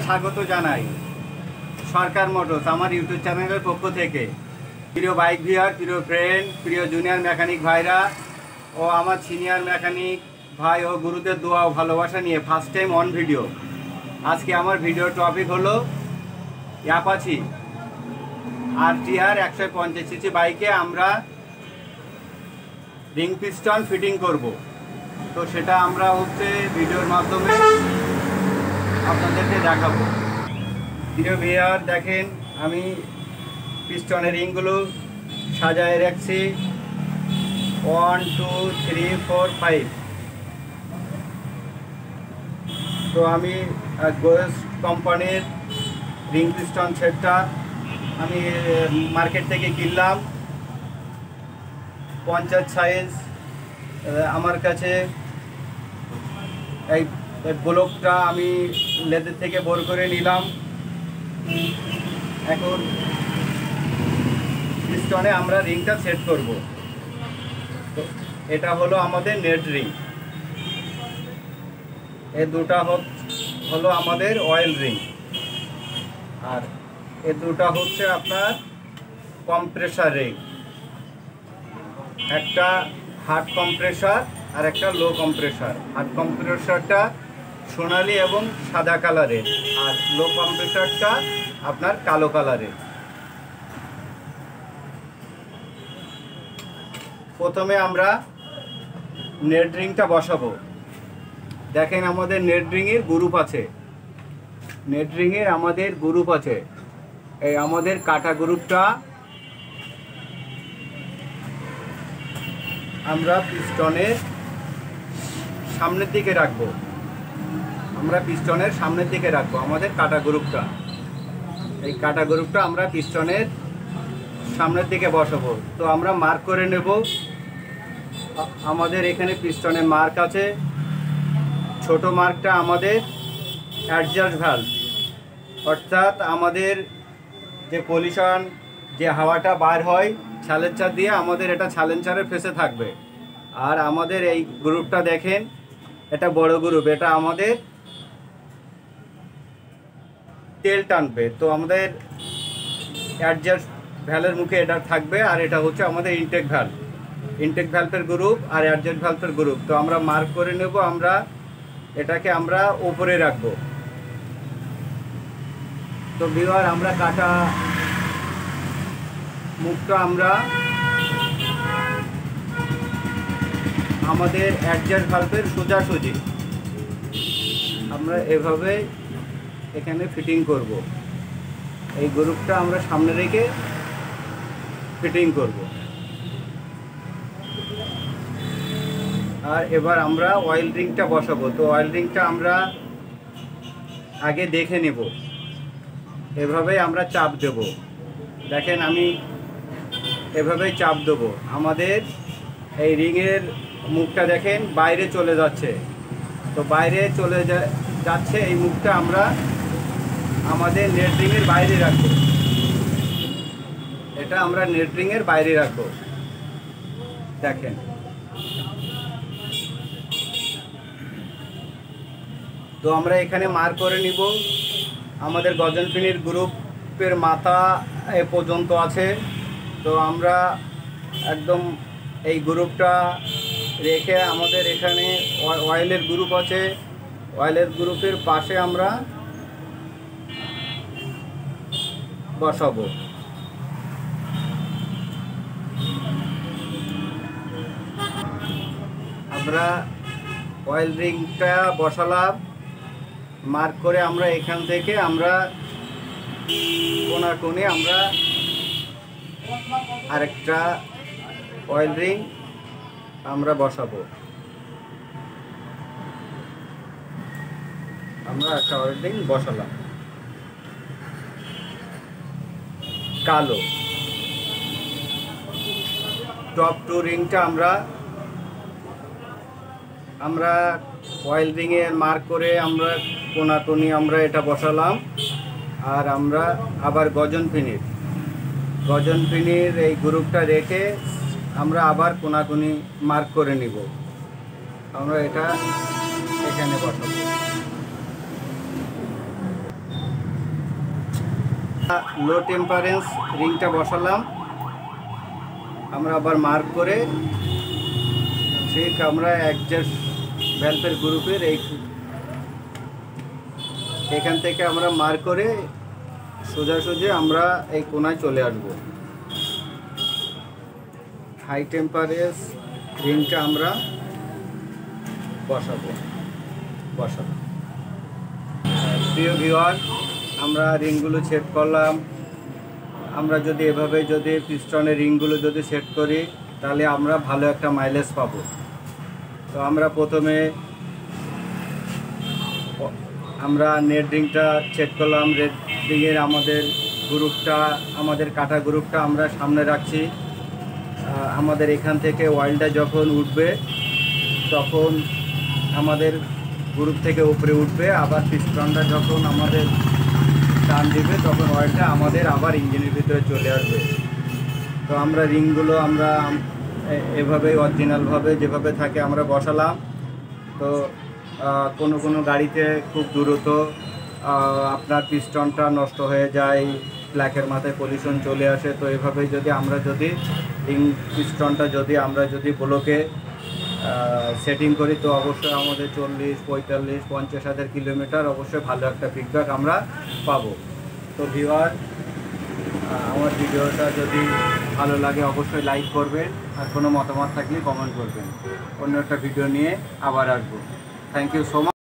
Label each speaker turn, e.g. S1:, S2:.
S1: স্বাগত জানাই সরকার মোটরস আমার ইউটিউব চ্যানেলের পক্ষ থেকে। প্রিয় বাইক ভিউয়ার, প্রিয় ফ্রেন্ড, প্রিয় জুনিয়র মেকানিক ভাইরা ও আমার সিনিয়র মেকানিক ভাই ও গুরুদের দোয়া ও ভালোবাসা নিয়ে ফার্স্ট টাইম অন ভিডিও। আজকে আমার ভিডিও টপিক হলো অ্যাপাচি RTR 150 সিসি বাইকে আমরা রিং পিস্টন ফিটিং করব। তো সেটা আমরা ভিডিওর মাধ্যমে আপনাদেরকে দেখাবো। প্রিয় ভিউয়ার, দেখেন আমি পিস্টনের রিংগুলো সাজায় রাখছি 1 2 3 4 5। তো আমি গোয়েস কোম্পানির রিং পিস্টন সেটটা আমি মার্কেট থেকে কিনলাম 50 সাইজ। আমার কাছে এই ব্লকটা আমি লেদের থেকে বোর করে নিলাম। এখন পিস্টনে আমরা রিংটা সেট করব। তো এটা হলো আমাদের নেট রিং, এই দুটা হলো আমাদের অয়েল রিং, আর এ দুটা হচ্ছে আপনার কম্প্রেসার রিং। একটা হার্ড কম্প্রেসার আর একটা লো কম্প্রেসার। হার্ড কম্প্রেসারটা সোনালি এবং সাদা কালারের, আর লো কম্প্রেসারটা আপনার কালো কালারের। প্রথমে আমরা নেট রিংটা বসাবো। দেখেন আমাদের নেট রিংয়ের গ্রুপ আছে, নেট রিংয়ের আমাদের গ্রুপ আছে। এই আমাদের কাটা গ্রুপটা আমরা পিস্টনের সামনের দিকে রাখবো। আমরা পিস্টনের সামনের দিকে রাখবো আমাদের কাটা গ্রুপটা। এই কাটা গ্রুপটা আমরা পিস্টনের সামনের দিকে বসাবো। তো আমরা মার্ক করে নেব। আমাদের এখানে পিস্টনে মার্ক আছে। ছোট মার্কটা আমাদের অ্যাডজাস্ট ভালভ, অর্থাৎ আমাদের যে পলিউশন, যে হাওয়াটা বার হয় সাইলেন্সার দিয়ে, আমাদের এটা সাইলেন্সারের ফেসে থাকবে। আর আমাদের এই গ্রুপটা দেখেন, এটা বড় গ্রুপ, এটা আমাদের তেল টানবে। তো আমাদের অ্যাডজাস্ট ভ্যালের মুখে এটা থাকবে, আর এটা হচ্ছে আমাদের ইনটেক ভ্যালভ। ইনটেক ভ্যালভের গ্রুপ আর অ্যাডজাস্ট ভ্যালভের গ্রুপ। তো আমরা মার্ক করে নেব। আমরা এটাকে আমরা উপরে রাখবো। তো ভিউয়ার, আমরা কাটা মুখটা আমরা আমাদের অ্যাডজাস্ট ভালভের সোজাসুজি আমরা এভাবে এখানে ফিটিং করব। এই গ্রুপটা আমরা সামনে রেখে ফিটিং করব। আর এবার আমরা অয়েল রিংটা বসাবো। তো অয়েল রিংটা আমরা আগে দেখে নেব। এভাবেই আমরা চাপ দেব। দেখেন আমি এভাবেই চাপ দেবো। আমাদের এই রিংয়ের মুখটা দেখেন বাইরে চলে যাচ্ছে। তো বাইরে চলে যাচ্ছে এই মুখটা আমরা আমাদের নেট রিংয়ের বাইরে রাখবো। এটা আমরা নেট রিংয়ের বাইরে রাখবো। দেখেন, তো আমরা এখানে মার্ক করে নিব। আমাদের গজন পিনির গ্রুপের মাথা এ পর্যন্ত আছে। তো আমরা একদম এই গ্রুপটা রেখে আমাদের এখানে অয়েলের গ্রুপ আছে, অয়েলের গ্রুপের পাশে আমরা বসাবো। আমরা অয়েল রিংটা বসালাম মার্ক করে। আমরা এখান থেকে আমরা কোণে আমরা আরেকটা অয়েল রিং আমরা বসাবো। আমরা একটা অয়েল রিং বসালাম কালো। টপ টু রিংটা আমরা অয়েল রিংয়ে মার্ক করে আমরা কোণাকুনি আমরা এটা বসালাম। আর আমরা আবার গজন পিনির এই গ্রুপটা রেখে আমরা আবার কোণাকুনি মার্ক করে নিব। আমরা এটা এখানে বসাবো। লো টেম্পারেন্স রিংটা বসালাম, আমরা আবার মার্ক করে ঠিক আমরা অ্যাডজাস্ট ভ্যালভের গ্রুপের এখান থেকে আমরা মার্ক করে সোজাসুজি আমরা এই কোনায় চলে আসবো। হাই টেম্পারেন্স রিংটা আমরা বসাবো। প্রিয় ভিউয়ার, আমরা রিংগুলো সেট করলাম। আমরা যদি এভাবে যদি পিস্টনের রিংগুলো যদি সেট করি তাহলে আমরা ভালো একটা মাইলেজ পাবো। তো আমরা প্রথমে আমরা নেট রিংটা সেট করলাম। নেট রিংয়ের আমাদের গ্রুপটা, আমাদের কাটা গ্রুপটা আমরা সামনে রাখছি। আমাদের এখান থেকে অয়েলটা যখন উঠবে তখন আমাদের গ্রুপ থেকে উপরে উঠবে, আবার পিস্টনটা যখন আমাদের টান দিবে তখন অয়েলটা আমাদের আবার ইঞ্জিনের ভিতরে চলে আসবে। তো আমরা রিংগুলো আমরা এভাবেই অরিজিনালভাবে যেভাবে থাকে আমরা বসালাম। তো কোনো গাড়িতে খুব দ্রুত আপনার পিস্টনটা নষ্ট হয়ে যায়, ব্ল্যাকের মাথায় পলিউশন চলে আসে। তো এভাবেই যদি আমরা যদি রিং পিস্টনটা যদি আমরা যদি ব্লকে সেটিং করি তো অবশ্যই আমাদের 40, 45, 50,000 কিলোমিটার অবশ্যই ভালো একটা ফিডব্যাক আমরা পাবো। তো ভিউয়ার, আমার ভিডিওটা যদি ভালো লাগে অবশ্যই লাইক করবেন, আর কোনো মতামত থাকলে কমেন্ট করবেন। অন্য একটা ভিডিও নিয়ে আবার আসবো। Thank you so much.